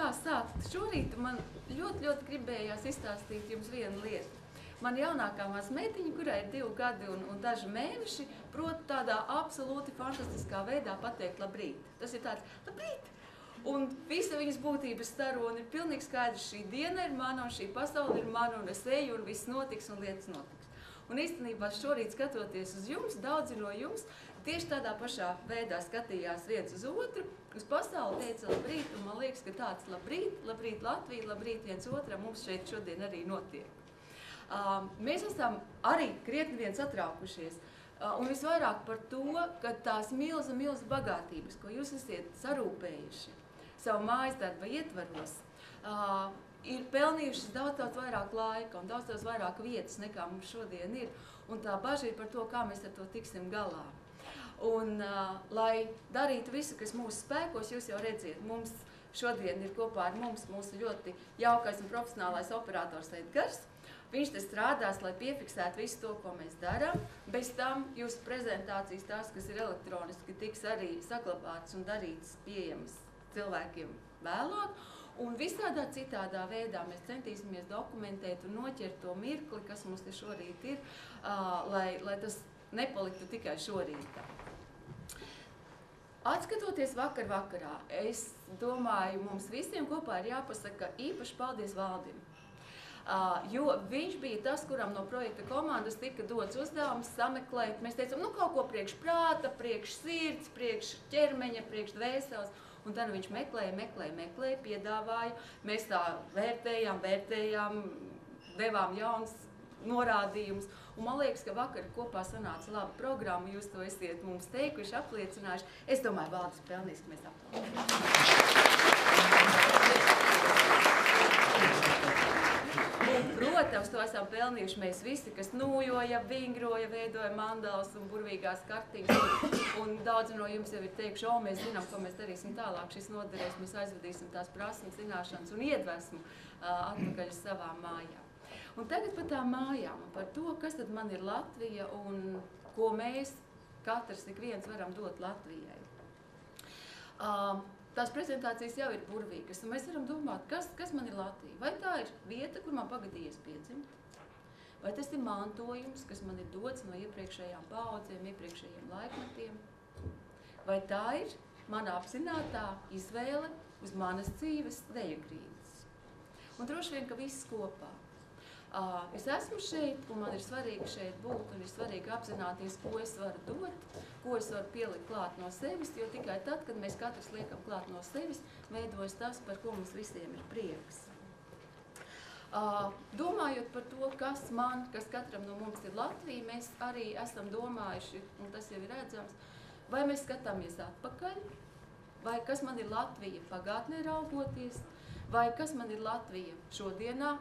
kā sākt? Šorīt man ļoti gribējās izstāstīt jums vienu lietu. Man jaunākā mazmeitiņa, kurai ir 2 gadi un daži mēneši, prot tādā absolūti fantastiskā veidā pateikt labrīt. Tas ir tāds, labrīt! Un visa viņas būtības starona ir pilnīgi skaidrs, šī diena ir mana, un šī pasaule ir mana, un es eju, un viss notiks, un lietas notiks. Un īstenībā šorīt skatoties uz jums, daudzi no jums tieši tādā pašā veidā skatījās viens uz otru, uz pasauli teica labrīt, un man liekas, ka tāds labrīt, labrīt Latvija, labrīt viens otram mums šeit šodien arī notiek. Mēs esam arī krietni viens atraukušies, un visvairāk par to, ka tās milza bagātības, ko jūs esat sarūpējuši savu mājas darba ietvaros, ir pelnījušas daudz vairāk laika un daudz vairāk vietas, nekā mums šodien ir, un tā baža ir par to, kā mēs ar to tiksim galā. Un, lai darītu visu, kas mūsu spēkos, jūs jau redziet, mums šodien ir kopā ar mums mūsu ļoti jaukais un profesionālais operators Edgars. Viņš te strādās, lai piefiksētu visu to, ko mēs darām. Bez tam jūsu prezentācijas, tās, kas ir elektroniski, tiks arī saglabātas un darītas pieejamas cilvēkiem vēlāk. Un visādā citādā veidā mēs centīsimies dokumentēt un noķert to mirkli, kas mums te šorīt ir, lai tas nepaliktu tikai šorītā. Atskatoties vakarā, es domāju, mums visiem kopā ir jāpasaka īpaši paldies Valdim. Jo viņš bija tas, kuram no projekta komandas tika dots uzdevums sameklēt. Mēs teicām, nu kaut ko priekš prāta, priekš sirds, priekš ķermeņa, priekš dvēseles. Un tad viņš meklēja, piedāvāja. Mēs tā vērtējām, devām jauns norādījumus. Un man liekas, ka vakar kopā sanāca laba programma. Jūs to esiet mums teikuši, apliecinājuši. Es domāju, Valdis pelnīs, ka mēs aplaudējam. Protams, to esam pelnījuši mēs visi, kas nūjoja, vingroja, veidoja mandalas un burvīgās kartiņas. Un daudzi no jums jau ir teikuši, mēs zinām, ko mēs darīsim tālāk, šis noderēs, mēs aizvedīsim tās prasmes, zināšanas un iedvesmu atpakaļ uz savām mājām. Un tagad par tām mājām un par to, kas tad man ir Latvija un ko mēs katrs ik viens varam dot Latvijai. Tās prezentācijas jau ir burvīgas, un mēs varam domāt, kas man ir Latvija. Vai tā ir vieta, kur man pagadījies piedzimt? Vai tas ir mantojums, kas man ir dots no iepriekšējām paaudzēm, iepriekšējiem laikmetiem? Vai tā ir mana apzinātā izvēle uz manas dzīves dejugrīdas? Un droši vien, ka viss kopā. Es esmu šeit, un man ir svarīgi šeit būt, un ir svarīgi apzināties, ko es varu dot, ko es varu pielikt klāt no sevis, jo tikai tad, kad mēs katrs liekam klāt no sevis, veidojas tas, par ko mums visiem ir prieks. Domājot par to, kas katram no mums ir Latvija, mēs arī esam domājuši, un tas jau ir redzams, vai mēs skatāmies atpakaļ, vai kas man ir Latvija pagātnē raugoties, vai kas man ir Latvija šodienā,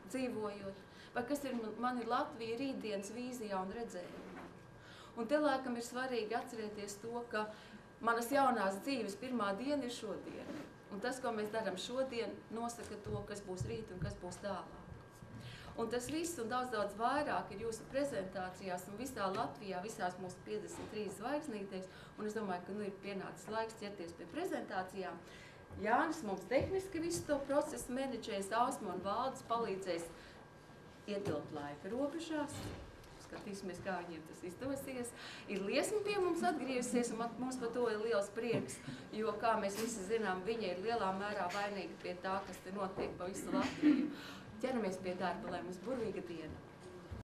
dzīvojot, vai kas man ir Latvija rītdienas vīzijā un redzējumā. Un te laikam ir svarīgi atcerēties to, ka manas jaunās dzīves pirmā diena ir šodien. Un tas, ko mēs darām šodien, nosaka to, kas būs rīt un kas būs tālāk. Un tas viss un daudz vairāk ir jūsu prezentācijās un visā Latvijā, visās mūsu 53 zvaigznītēs. Un es domāju, ka ir pienācis laiks ķerties pie prezentācijām. Jānis mums tehniski visu to procesu menedžēs, Ausma un Valdis palīdzēs ietilpt laika robežās. Skatīsimies, kā viņiem tas izdosies. Ir Liesma pie mums atgriezusies, un mums par to ir liels prieks, jo, kā mēs visi zinām, viņa ir lielā mērā vainīga pie tā, kas te notiek pa visu Latviju. Ķeramies pie darba, lai mums burvīga diena.